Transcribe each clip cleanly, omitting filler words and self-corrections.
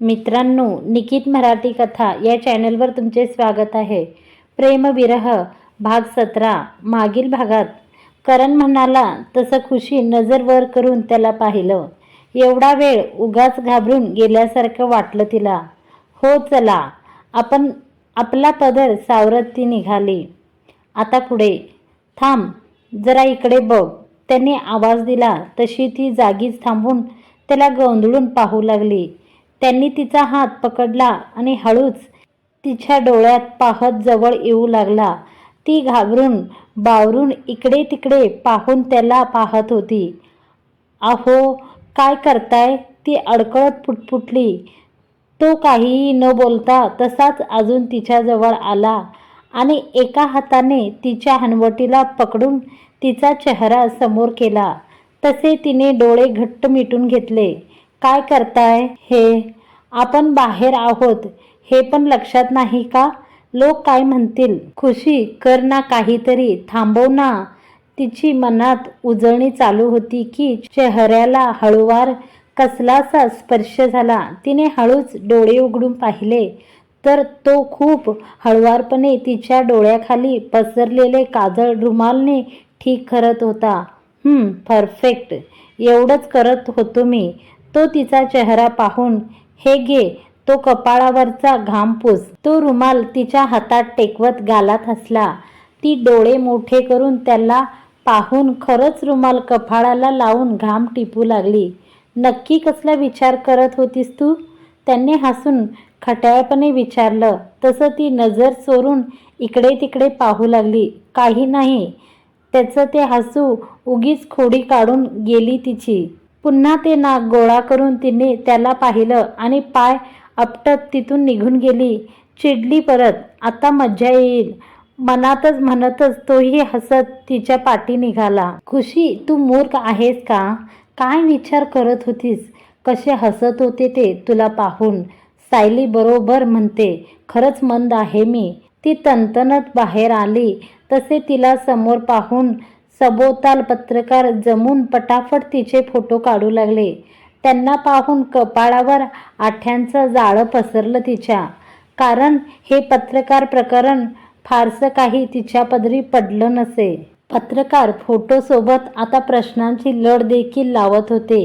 मित्रांनो, निकित मराठी कथा या चॅनलवर तुमचे स्वागत आहे. प्रेमविरह भाग 17. मागील भागात करण म्हणाला तसं खुशी नजर वर करून त्याला पाहिलं. एवढा वेळ उगाच घाबरून गेल्यासारखं वाटलं तिला. हो चला, आपण आपला पदर सावरत ती निघाली. आता पुढे. थांब, जरा इकडे बघ, त्याने आवाज दिला तशी ती जागीच थांबून त्याला गोंधळून पाहू लागली. त्यांनी तिचा हात पकडला आणि हळूच तिच्या डोळ्यात पाहत जवळ येऊ लागला. ती घाबरून बावरून इकडे तिकडे पाहून त्याला पाहत होती. अहो, काय करताय? ती अडकळत पुटपुटली. तो काहीही न बोलता तसाच अजून तिच्याजवळ आला आणि एका हाताने तिच्या हनवटीला पकडून तिचा चेहरा समोर केला. तसे तिने डोळे घट्ट मिटून घेतले. काय करताय हे? आपण बाहेर आहोत हे पण लक्षात नाही का? लोक काय म्हणतील? खुशी, कर ना काहीतरी, थांबव ना. तिची मनात उजळणी चालू होती की चेहऱ्याला हळूवार कसलासा स्पर्श झाला. तिने हळूच डोळे उघडून पाहिले तर तो खूप हळुवारपणे तिच्या डोळ्याखाली पसरलेले काजळ रुमालने ठीक करत होता. परफेक्ट, एवढंच करत होतो मी. तो तिचा चेहरा पाहून, हे घे, तो कपाळावरचा घाम पुस. तो रुमाल तिच्या हातात टेकवत गालात हसला. ती डोळे मोठे करून त्याला पाहून खरंच रुमाल कपाळाला लावून घाम टिपू लागली. नक्की कसला विचार करत होतीस तू? त्याने हसून खट्याळपणे विचारलं. तसं ती नजर चोरून इकडे तिकडे पाहू लागली. काही नाही. त्याचं ते हसू उगीच खोडी काढून गेली तिची. पुन्हा ते नाक गोळा करून तिने त्याला पाहिलं आणि पाय आपटत तिथून निघून गेली. चिडली परत. आता मज्जा येईल, मनातच म्हणतच तोही हसत तिच्या पाठी निघाला. खुशी, तू मूर्ख आहेस का? काय विचार करत होतीस? कसे हसत होते ते तुला पाहून. सायली बरोबर म्हणते, खरंच मंद आहे मी. ती तणतणत बाहेर आली तसे तिला समोर पाहून सभोवताल पत्रकार जमून पटापट तिचे फोटो काढू लागले. त्यांना पाहून कपाळावर आठ्यांचं जाळं पसरलं तिच्या. कारण हे पत्रकार प्रकरण फारसं काही तिच्या पदरी पडलं नसे. पत्रकार फोटोसोबत आता प्रश्नांची लढ देखील लावत होते.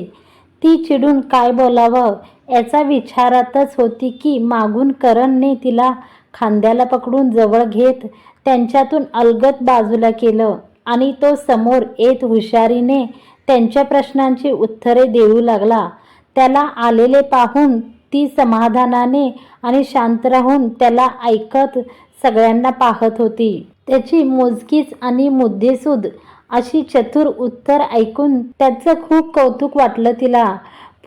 ती चिडून काय बोलावं याचा विचारातच होती की मागून करणने तिला खांद्याला पकडून जवळ घेत त्यांच्यातून अलगद बाजूला केलं आणि तो समोर येत हुशारीने त्यांच्या प्रश्नांची उत्तरे देऊ लागला. त्याला आलेले पाहून ती समाधानाने आणि शांत राहून त्याला ऐकत सगळ्यांना पाहत होती. त्याची मोजकीच आणि मुद्देसूद अशी चतुर उत्तर ऐकून त्याचं खूप कौतुक वाटलं तिला.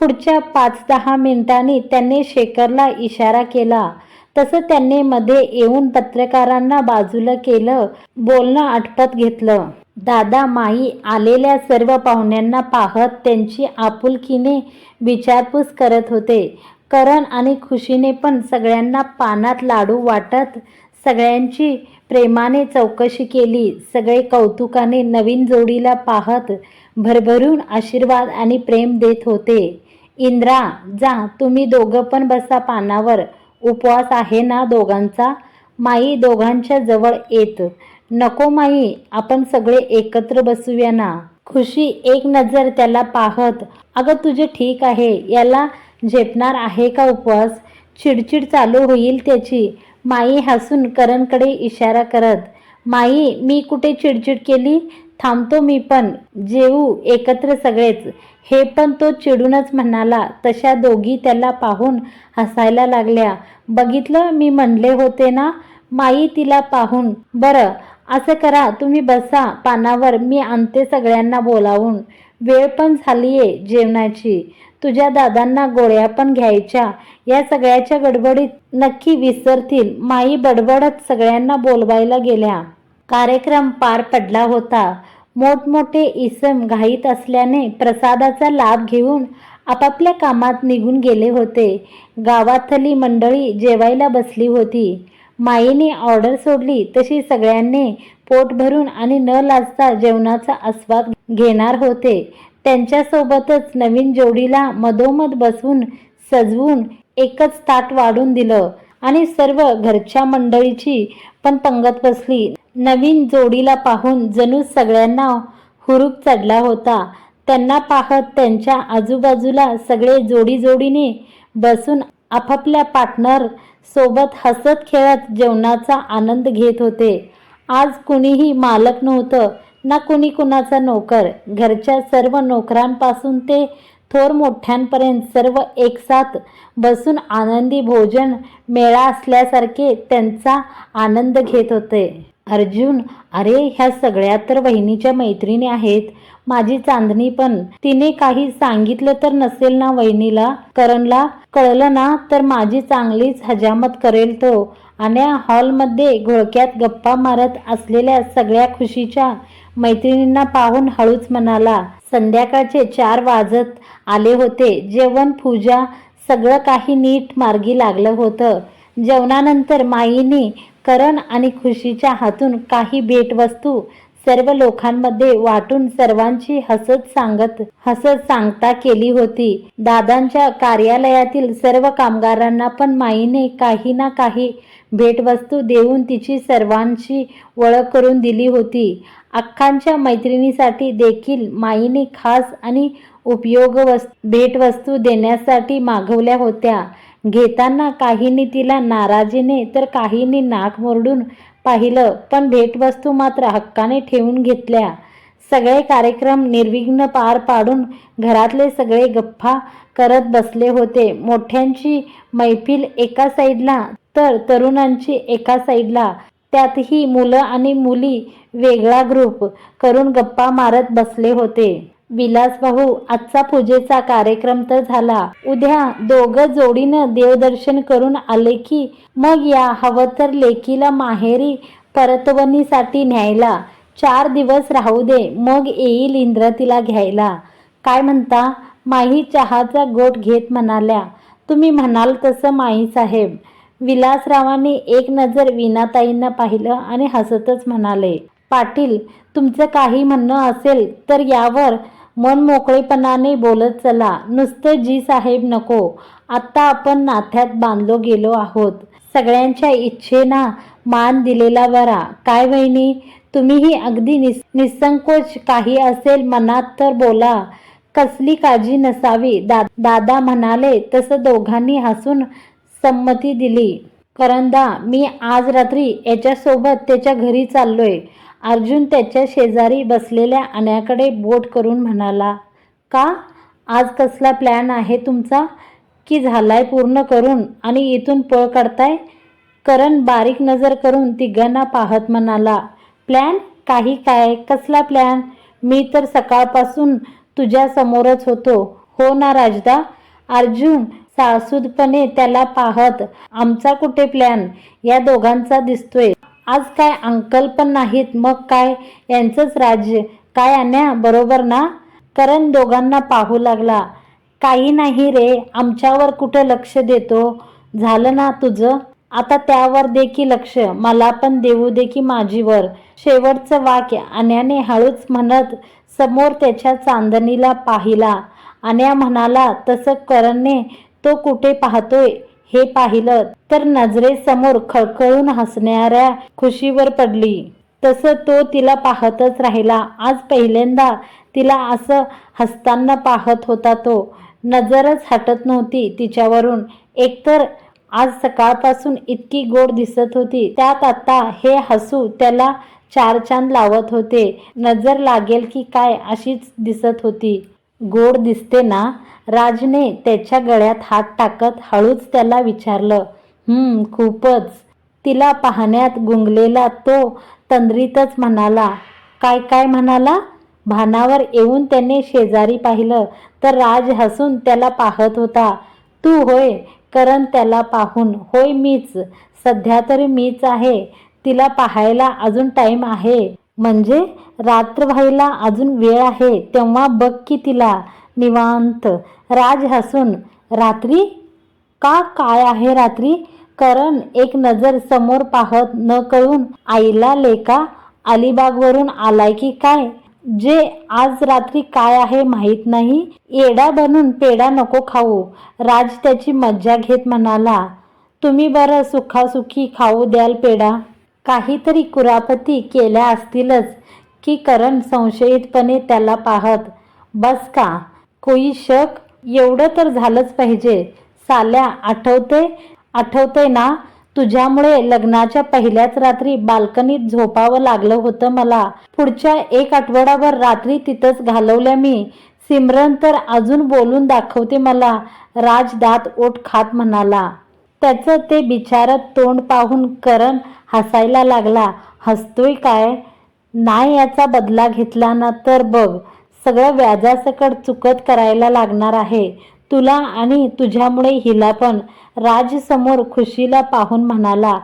पुढच्या 5-10 मिनिटांनी त्याने शेखरला इशारा केला तसं त्याने मध्ये येऊन पत्रकारांना बाजूला केलं. बोलणं आटपत घेतलं. दादा, माई आलेल्या सर्व पाहुण्यांना पाहत त्यांची आपुलकीने विचारपूस करत होते. करण आणि खुशीने पण सगळ्यांना पानात लाडू वाटत सगळ्यांची प्रेमाने चौकशी केली. सगळे कौतुकाने नवीन जोडीला पाहत भरभरून आशीर्वाद आणि प्रेम देत होते. इंद्रा, जा, तुम्ही दोघं पण बसा पानावर. उपवास आहे ना दोघांचा? माई दोघांच्या जवळ येत. नको माई, आपण सगळे एकत्र बसूया ना. खुशी एक नजर त्याला पाहत, अगं तुझे ठीक आहे, याला झेपणार आहे का उपवास? चिडचिड चालू होईल त्याची. माई हसून करणकडे इशारा करत, माई मी कुठे चिडचिड केली? थांबतो मी पण, जेवू एकत्र सगळेच. हे पण तो चिडूनच म्हणाला. तशा दोघी त्याला पाहून हसायला लागल्या. बघितलं, मी म्हणले होते ना. माई तिला पाहून, बरं असं करा, तुम्ही बसा पानावर, मी आणते सगळ्यांना बोलावून. वेळ पण झालीये जेवणाची. तुझ्या दादांना गोळ्या पण घ्यायच्या. या सगळ्याच्या गडबडीत नक्की विसरतील. माई बडबडत सगळ्यांना बोलवायला गेल्या. कार्यक्रम पार पडला होता. मोठमोठे इसम घाईत असल्याने प्रसादाचा लाभ घेऊन आपापल्या कामात निघून गेले होते. गावातली मंडळी जेवायला बसली होती. माईने ऑर्डर सोडली तशी सगळ्यांनी पोट भरून आणि न लाजता जेवणाचा आस्वाद घेणार होते. त्यांच्यासोबतच नवीन जोडीला मधोमध बसवून सजवून एकच ताट वाढून दिलं आणि सर्व घरच्या मंडळीची पण पंगत बसली. नवीन जोडीला पाहून जणू सगळ्यांना हुरूप चढला होता. त्यांना पाहत त्यांच्या आजूबाजूला सगळे जोडीने बसून आपापल्या पार्टनर सोबत हसत खेळत जेवणाचा आनंद घेत होते. आज कुणीही मालक नव्हतं ना कुणी कुणाचा नोकर. घरच्या सर्व नोकरांपासून ते थोर मोठ्यांपर्यंत सर्व एकसाथ बसून आनंदी भोजन मेळा असल्यासारखे त्यांचा आनंद घेत होते. अर्जुन, अरे ह्या सगळ्या तर वहिनीच्या मैत्रिणी आहेत. माझी चांदणी पण. तिने काही सांगितलं तर नसेल ना वहिनीला? करणला कळलं ना तर माझी चांगलीच हजामत करेल तो. आणि हॉलमध्ये घोळक्यात गप्पा मारत असलेल्या सगळ्या खुशीच्या मैत्रिणींना पाहून हळूच म्हणाला. संध्याकाळचे 4 वाजत आले होते. जेवण, पूजा सगळं काही नीट मार्गी लागलं होतं. जेवणानंतर माईनी करण आणि खुशीच्या हातून काही भेटवस्तू सर्व लोकांमध्ये वाटून सर्वांची हसत सांगता केली होती. दादांच्या कार्यालयातील सर्व कामगारांना पण माईने काही ना काही भेटवस्तू देऊन तिची सर्वांची ओळख करून दिली होती. अक्कांच्या मैत्रिणीसाठी देखील माईने खास आणि भेटवस्तू देण्यासाठी मागवल्या होत्या. घेताना काहींनी तिला नाराजीने तर काहींनी नाक मोरडून पाहिलं, पण भेटवस्तू मात्र हक्काने ठेवून घेतल्या. सगळे कार्यक्रम निर्विघ्न पार पाडून घरातले सगळे गप्पा करत बसले होते. मोठ्यांची मैफिल एका साईडला तर तरुणांची एका साईडला. त्यातही मुलं आणि मुली वेगळा ग्रुप करून गप्पा मारत बसले होते. विलास भाऊ, आजचा पूजेचा कार्यक्रम तर झाला. उद्या दोघं जोडीनं देवदर्शन करून आले की मग या हवं तर लेकीला माहेरी परतवणीसाठी न्यायला. 4 दिवस राहू दे, मग येईल इंद्र तिला घ्यायला. काय म्हणता? माही चहाचा घोट घेत म्हणाल्या. तुम्ही म्हणाल तसं माईसाहेब. विलासरावांनी एक नजर वीणाताईंना पाहिलं आणि हसतच म्हणाले. पाटील, तुमचं काही म्हणणं असेल तर यावर मनमोकळेपणाने बोलत चला. नुसतं जी साहेब नको. आत्ता आपण नात्यात बांधलो गेलो आहोत. सगळ्यांच्या इच्छेना मान दिलेला बरा. काय वहिनी, तुम्हीही अगदी निसंकोच काही असेल मनात तर बोला. कसली काळजी नसावी. दादा म्हणाले तसं दोघांनी हसून संमती दिली. करंदा, मी आज रात्री याच्यासोबत त्याच्या घरी चाललोय. अर्जुन त्याच्या शेजारी बसलेल्या अन्याकडे बोट करून म्हणाला. का? आज कसला प्लॅन आहे तुमचा? की झालाय पूर्ण करून आणि इथून पळ काढताय? करण बारीक नजर करून तिघांना पाहत म्हणाला. प्लॅन? काही काय? कसला प्लॅन? मी तर सकाळपासून तुझ्या समोरच होतो. हो ना राजदा? अर्जुन सासूदपणे त्याला पाहत. आमचा कुठे प्लॅन? या दोघांचा दिसतोय. आज काय अंकल पण नाहीत, मग काय यांचंच राज्य. काय अन्या, बरोबर ना? करण दोघांना पाहू लागला. काही नाही रे, आमच्यावर कुठं लक्ष देतो? झालं ना तुझं? आता त्यावर दे की लक्ष. मला पण देऊ दे की माझीवर. शेवटचं वाक्य अन्याने हळूच म्हणत समोर त्याच्या चांदणीला पाहिला. अन्या म्हणाला तसं करणने तो कुठे पाहतोय हे पाहिलं तर नजरेसमोर खळखळून हसणाऱ्या खुशीवर पडली. तसं तो तिला पाहतच राहिला. आज पहिल्यांदा तिला असं हसताना पाहत होता तो. नजरच हटत नव्हती तिच्यावरून. एकतर आज सकाळपासून इतकी गोड दिसत होती, त्यात आता हे हसू त्याला 4 चांद लावत होते. नजर लागेल की काय अशीच दिसत होती. गोड दिसते ना? राजने त्याच्या गळ्यात हात टाकत हळूच त्याला विचारलं. खूपच. तिला पाहण्यात गुंगलेला तो तंद्रीतच म्हणाला. काय काय म्हणाला? भानावर येऊन त्याने शेजारी पाहिलं तर राज हसून त्याला पाहत होता. तू होय? करण त्याला पाहून. होय मीच. सध्या तरी मीच आहे. तिला पाहायला अजून टाईम आहे. म्हणजे रात्र व्हायला अजून वेळ आहे. तेव्हा बघ की तिला निवांत. राज हसून. रात्री? का? काय आहे रात्री? करण एक नजर समोर पाहत न कळून आईला लेका अलिबागवरून आलाय की काय? जे आज रात्री काय आहे माहीत नाही. येडा बनून पेढा नको खाऊ. राज त्याची मज्जा घेत म्हणाला. तुम्ही बरं सुखासुखी खाऊ द्याल पेढा. काहीतरी कुरापती केल्या असतीलच की करण संशयितपणे त्याला पाहत. बस का कोई शक. एवढं तर झालंच पाहिजे. साल्या आठवतंय ना तुझ्यामुळे लग्नाच्या पहिल्याच रात्री बाल्कनीत झोपावं लागलं होतं मला. पुढच्या 1 आठवडाभर रात्री तिथंच घालवल्या मी. सिमरन तर अजून बोलून दाखवते मला. राज दात ओठ खात म्हणाला. त्याचं ते बिचारं तोंड पाहून करण हसायला लागला. हसतोय काय? नाही याचा बदला घेतला ना तर बघ सगळं व्याजासकट चुकत करायला लागणार आहे तुला आणि तुझ्यामुळे हिला पण. राज समोर खुशीला पाहून म्हणाला.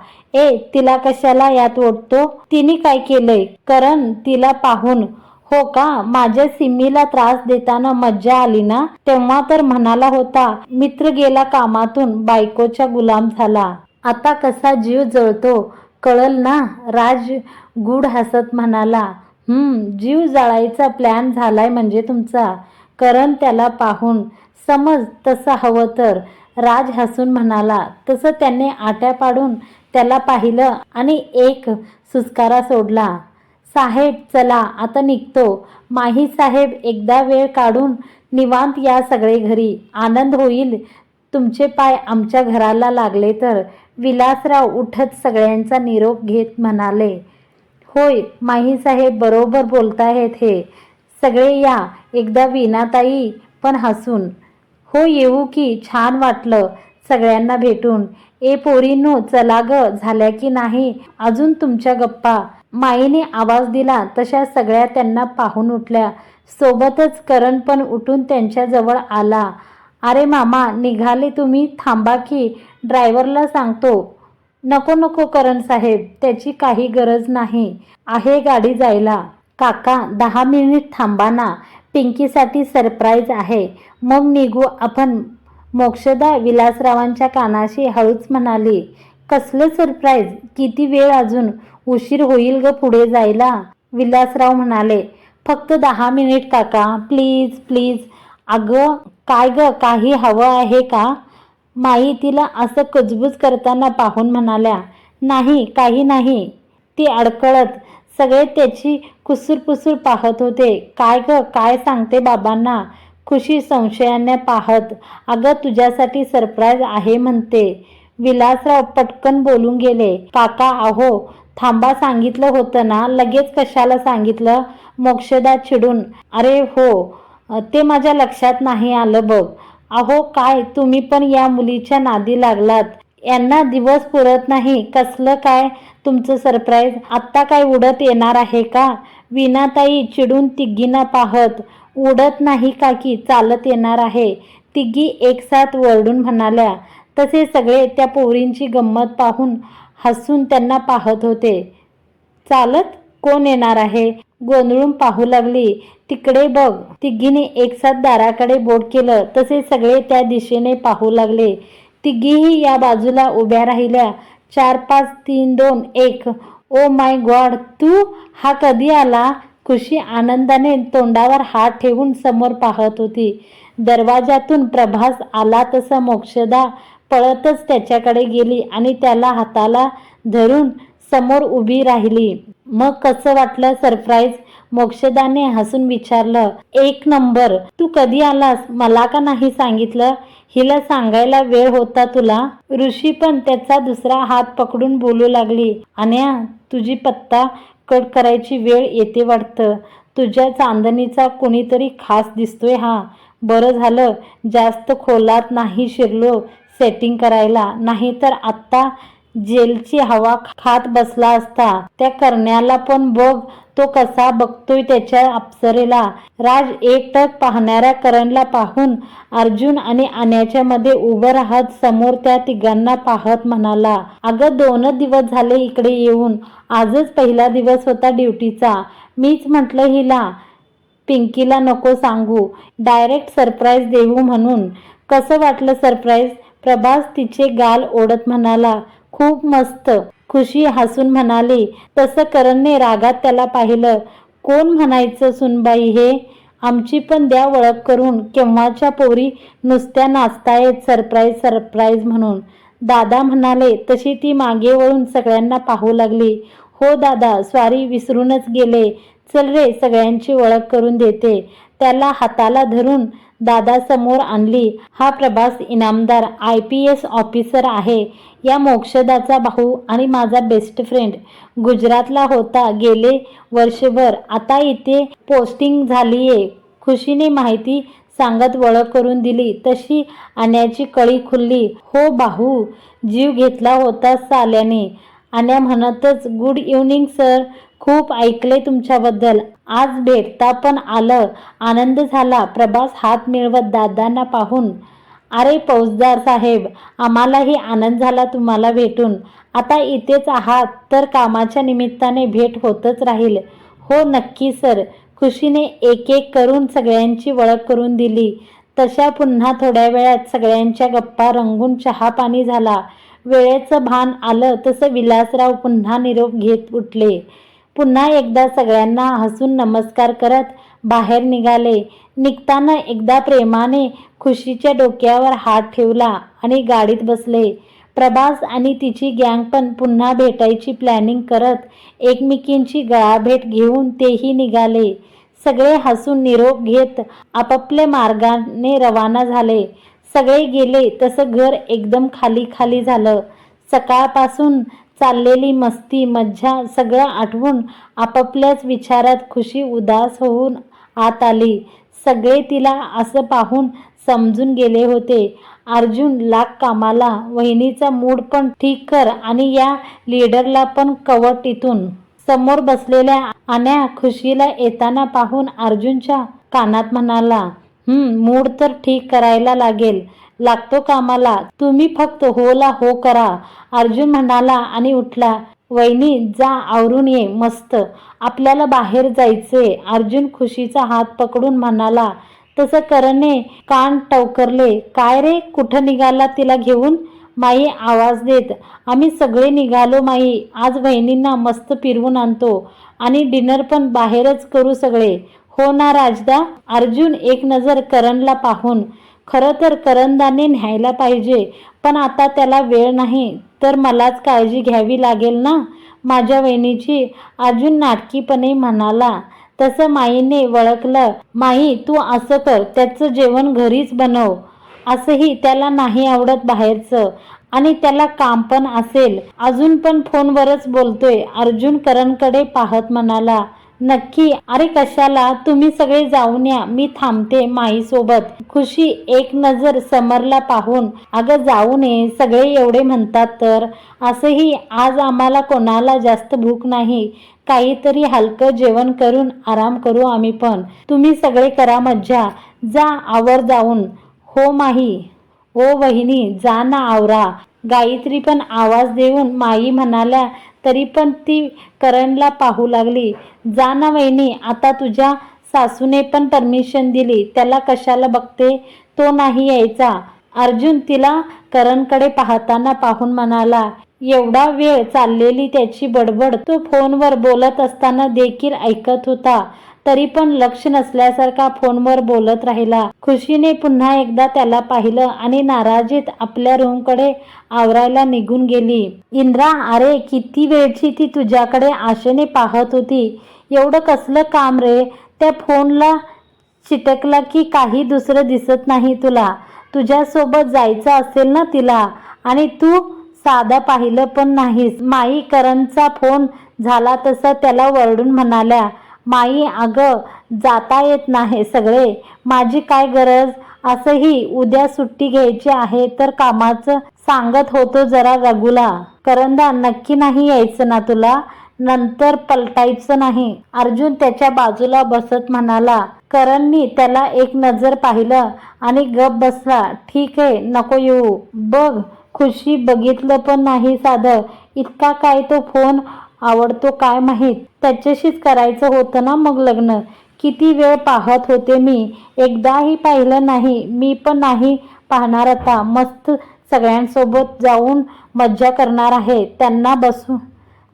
तिला कशाला यात ओढतो? तिने काय केलंय? करण तिला पाहून. हो का? माझ्या सिमीला त्रास देताना मज्जा आली ना? तेव्हा तर म्हणाला होता मित्र गेला कामातून बायकोचा गुलाम झाला. आता कसा जीव जळतो कळल ना? राज गूढ हसत म्हणाला. जीव जाळायचा प्लॅन झालाय म्हणजे तुमचा. करण त्याला पाहून. समज तसं हवं तर. राज हसून म्हणाला. तसं त्याने आट्या पाडून त्याला पाहिलं आणि एक सुस्कारा सोडला. साहेब चला आता निघतो. माही साहेब एकदा वेळ काढून निवांत या सगळे घरी. आनंद होईल तुमचे पाय आमच्या घराला लागले तर. विलासराव उठत सगळ्यांचा निरोप घेत म्हणाले. होय माही साहेब बरोबर बोलताहेत हे. सगळे या. एकदा वीणाताई पण हसून. हो येऊ की. छान वाटलं सगळ्यांना भेटून. पोरींनो चला ग. झाल्या की नाही अजून तुमच्या गप्पा? माईने आवाज दिला तशा सगळ्या त्यांना पाहून उठल्या. सोबतच करण पण उठून त्यांच्या जवळ आला. अरे मामा निघाले तुम्ही? थांबा की ड्रायव्हरला सांगतो. नको करण साहेब त्याची काही गरज नाही आहे गाडी जायला. काका 10 मिनिट थांबा ना. पिंकीसाठी सरप्राईज आहे. मग निघू आपण. मोक्षदा विलासरावांच्या कानाशी हळूच म्हणाली. कसलं सरप्राईज? किती वेळ अजून? उशीर होईल ग पुढे जायला. विलासराव म्हणाले. फक्त 10 मिनिट काका प्लीज प्लीज. अगं काय ग काही हवं आहे का? माई तिला असं कुजबूज करताना पाहून म्हणाल्या. नाही काही नाही. ती अडकळत. सगळे त्याची कुसूरपुसूर पाहत होते. काय ग काय सांगते बाबांना? खुशी संशयाने पाहत. अगं तुझ्यासाठी सरप्राईज आहे म्हणते. विलासराव पटकन बोलून गेले. काका अहो थांबा सांगितलं होतं ना. लगेच कशाला सांगितलं? मोक्षदा चिडून. अरे हो ते माझ्या लक्षात नाही आलं बघ. अहो काय तुम्ही पण या मुलीच्या नादी लागलात. यांना दिवस पुरत नाही. कसलं काय तुमचं सरप्राईज? आत्ता काय उडत येणार आहे का? वीणाताई चिडून तिघींना पाहत. उडत नाही काकी चालत येणार आहे. तिघी एकसाथ वरडून म्हणाल्या. तसे सगळे त्या पोरींची गंमत पाहून हसून त्यांना पाहत होते. चालत? कोण येणार आहे? गोंधळून पाहू लागली. तिकडे बघ. तिघीने एकसाथ दाराकडे बोट केलं. तसे सगळे त्या दिशेने पाहू लागले. तिघीही या बाजूला उभ्या राहिल्या. 4 5 3 2 1. ओ माय गॉड तू हा कधी आला? खुशी आनंदाने तोंडावर हात ठेवून समोर पाहत होती. दरवाजातून प्रभास आला तसा मोक्षदा पळतच त्याच्याकडे गेली आणि त्याला हाताला धरून समोर उभी राहिली. मग कसं वाटलं सरप्राईज? मोक्षदाने हसून विचारलं. 1 नंबर. तू कधी आलास? मला का नाही सांगितलं? हिला सांगायला वेळ होता तुला? ऋषी पण त्याचा दुसरा हात पकडून बोलू लागली. अन्या तुझी पत्ता कट करायची वेळ येते वाटतं. तुझ्या चांदणीचा कोणीतरी खास दिसतोय हा. बरं झालं जास्त खोलात नाही शिरलो सेटिंग करायला. नाहीतर आत्ता जेलची हवा खात बसला असता. त्या करण्याला पण बघ तो कसा बघतोय त्याच्या अप्सरेला. राज एकटक पाहणाऱ्या करणला पाहून अर्जुन आणि अन्याच्या मध्ये उभं राहत समोर त्या तिघांना पाहत म्हणाला. अगं 2 दिवस झाले इकडे येऊन. आजच पहिला दिवस होता ड्युटीचा. मीच म्हटलं हिला पिंकीला नको सांगू. डायरेक्ट सरप्राईज देऊ म्हणून. कसं वाटलं सरप्राईज? प्रभास तिचे गाल ओढत म्हणाला. खूप मस्त. खुशी हसून म्हणाली. तसं करणने रागात त्याला पाहिलं. कोण म्हणायचं सुनबाई हे? आमची पण द्या ओळख करून. केव्हाच्या पोरी नुसत्या नाचतायत सरप्राईज सरप्राईज म्हणून. दादा म्हणाले तशी ती मागे वळून सगळ्यांना पाहू लागली. हो दादा, सॉरी, विसरूनच गेले. चल रे, सगळ्यांची ओळख करून देते. त्याला हाताला धरून दादा समोर आणली. हा प्रभास इनामदार IPS ऑफिसर आहे. या मोक्षदाचा भाऊ आणि माझा बेस्ट फ्रेंड. गुजरातला होता गेले वर्षभर, आता इथे पोस्टिंग झालीये. खुशीने माहिती सांगत ओळख करून दिली तशी आण्याची कळी खुलली. हो भाऊ, जीव घेतला होता साल्याने. आण्या म्हणतच गुड इव्हनिंग सर, खूप ऐकले तुमच्याबद्दल. आज भेटता पण आलं, आनंद झाला. प्रभास हात मिळवत दादांना पाहून, अरे फौजदार साहेब, आम्हालाही आनंद झाला तुम्हाला भेटून. आता इथेच आहात तर कामाच्या निमित्ताने भेट होतच राहील. हो नक्की सर. खुशीने एक एक करून सगळ्यांची ओळख करून दिली. तशा पुन्हा थोड्या वेळात सगळ्यांच्या गप्पा रंगून चहा पाणी झाला. वेळेचं भान आलं तसं विलासराव पुन्हा निरोप घेत उठले. पुन्हा एकदा सगळ्यांना हसून नमस्कार करत बाहेर निघाले. निघताना एकदा प्रेमाने खुशीच्या डोक्यावर हात ठेवला आणि गाडीत बसले. प्रभास आणि तिची गँग पण पुन्हा भेटायची प्लॅनिंग करत एकमेकींची गळाभेट घेऊन तेही निघाले. सगळे हसून निरोप घेत आपापल्या मार्गाने रवाना झाले. सगळे गेले तसं घर एकदम खाली खाली झालं. सकाळपासून चाललेली मस्ती मज्जा सगळं आठवून आपापल्याच विचारात खुशी उदास होऊन आत आली. सगळे तिला असं पाहून समजून गेले होते. अर्जुन लाग कामाला, वहिनीचा मूड पण ठीक कर आणि या लीडरला पण कवट इथून. समोर बसलेल्या आण्या खुशीला येताना पाहून अर्जुनच्या कानात म्हणाला, मूड तर ठीक करायला लागेल. लागतो कामाला. तुम्ही फक्त होला हो करा. अर्जुन म्हणाला आणि उठला. वहिनी जा आवरून ये. मस्त, आपल्याला बाहेर जायचे. अर्जुन खुशीचा हात पकडून म्हणाला. तसं करणने कान टवकरले. काय रे, कुठं निघाला तिला घेऊन? माई आवाज देत. आम्ही सगळे निघालो माई. आज वहिनींना मस्त फिरवून आणतो आणि डिनर पण बाहेरच करू सगळे. हो ना राजदा? अर्जुन एक नजर करणला पाहून, खरं तर करणदाने न्यायला पाहिजे, पण आता त्याला वेळ नाही तर मलाच काळजी घ्यावी लागेल ना माझ्या वहिनीची. अर्जुन नाटकीपणे म्हणाला. तसं माईने वळखलं. माई तू असं कर, त्याचं जेवण घरीच बनव. असंही त्याला नाही आवडत बाहेरचं आणि त्याला काम पण असेल. अजून पण फोनवरच बोलतोय. अर्जुन करणकडे पाहत म्हणाला. नक्की? अरे कशाला, तुम्ही सगळे जाऊन या, मी थांबते माई सोबत. खुशी एक नजर समरला पाहून, अगं जाऊ नये, सगळे एवढे म्हणतात तर. असंही आज आम्हाला कोणाला जास्त भूक नाही. काहीतरी हलकं जेवण करून आराम करू आम्ही पण. तुम्ही सगळे करा मज्जा. जा आवर जाऊन. हो माही. ओ वहिनी जा ना आवरा. गायत्री पण आवाज देऊन माई म्हणाल्या तरी पण ती करणला पाहू लागली. जा ना वहिनी, आता तुझ्या सासूने पण परमिशन दिली, त्याला कशाला बघते, तो नाही यायचा. अर्जुन तिला करणकडे पाहताना पाहून म्हणाला. एवढा वेळ चाललेली त्याची बडबड तो फोनवर बोलत असताना देखील ऐकत होता. तरी पण लक्ष नसल्यासारखा फोनवर बोलत राहिला. खुशीने पुन्हा एकदा त्याला पाहिलं आणि नाराजीत आपल्या रूमकडे आवरायला निघून गेली. इंद्रा, अरे किती वेळची ती तुझ्याकडे आशेने पाहत होती. एवढं कसलं काम रे? त्या फोनला चिटकला की काही दुसरं दिसत नाही तुला? तुझ्यासोबत जायचं असेल ना तिला, आणि तू साधा पाहिलं पण नाहीस. माई करणचा फोन झाला तसा त्याला वरडून म्हणाल्या. माई अगं जाता येत नाही सगळे, माझी काय गरज. असंही उद्या सुट्टी घ्यायची आहे तर कामाचं सांगत होतो जरा रघुला. करंदा नक्की नाही यायचं ना तुला? नंतर पलटायचं नाही. अर्जुन त्याच्या बाजूला बसत म्हणाला. करणनी त्याला एक नजर पाहिलं आणि गप बसला. ठीक आहे, नको येऊ. बघ खुशी बघितलं पण नाही साधं. इतका काय तो फोन आवडतो काय माहीत. त्याच्याशीच करायचं होतं ना मग लग्न. किती वेळ पाहत होते मी, एकदाही पाहिलं नाही. मी पण नाही पाहणार आता. मस्त सगळ्यांसोबत जाऊन मज्जा करणार आहे. त्यांना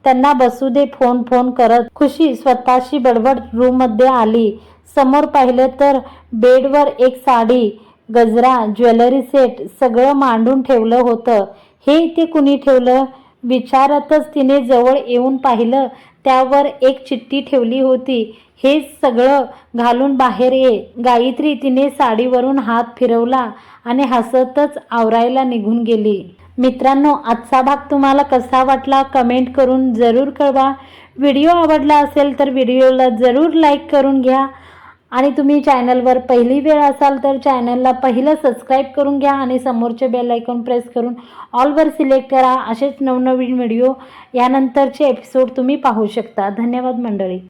त्यांना बसू दे फोन करत खुशी स्वतःशी बडबड रूममध्ये आली. समोर पाहिलं तर बेडवर एक साडी, गजरा, ज्वेलरी सेट सगळं मांडून ठेवलं होतं. हे इथे कुणी ठेवलं विचारतच तिने जवळ येऊन पाहिलं. त्यावर एक चिठ्ठी ठेवली होती. हे सगळं घालून बाहेर ये. गायत्री तिने साडीवरून हात फिरवला आणि हसतच आवरायला निघून गेली. मित्रांनो, आजचा भाग तुम्हाला कसा वाटला कमेंट करून जरूर कळवा. व्हिडिओ आवडला असेल तर व्हिडिओला जरूर लाईक करून घ्या आणि तुम्ही चॅनलवर पहिली वेळ असाल तर चॅनलला पहिलं सबस्क्राईब करून घ्या आणि समोरचे बेल आयकॉन प्रेस करून ऑलवर सिलेक्ट करा. असेच नवनवीन व्हिडिओ यानंतरचे एपिसोड तुम्ही पाहू शकता. धन्यवाद मंडळी.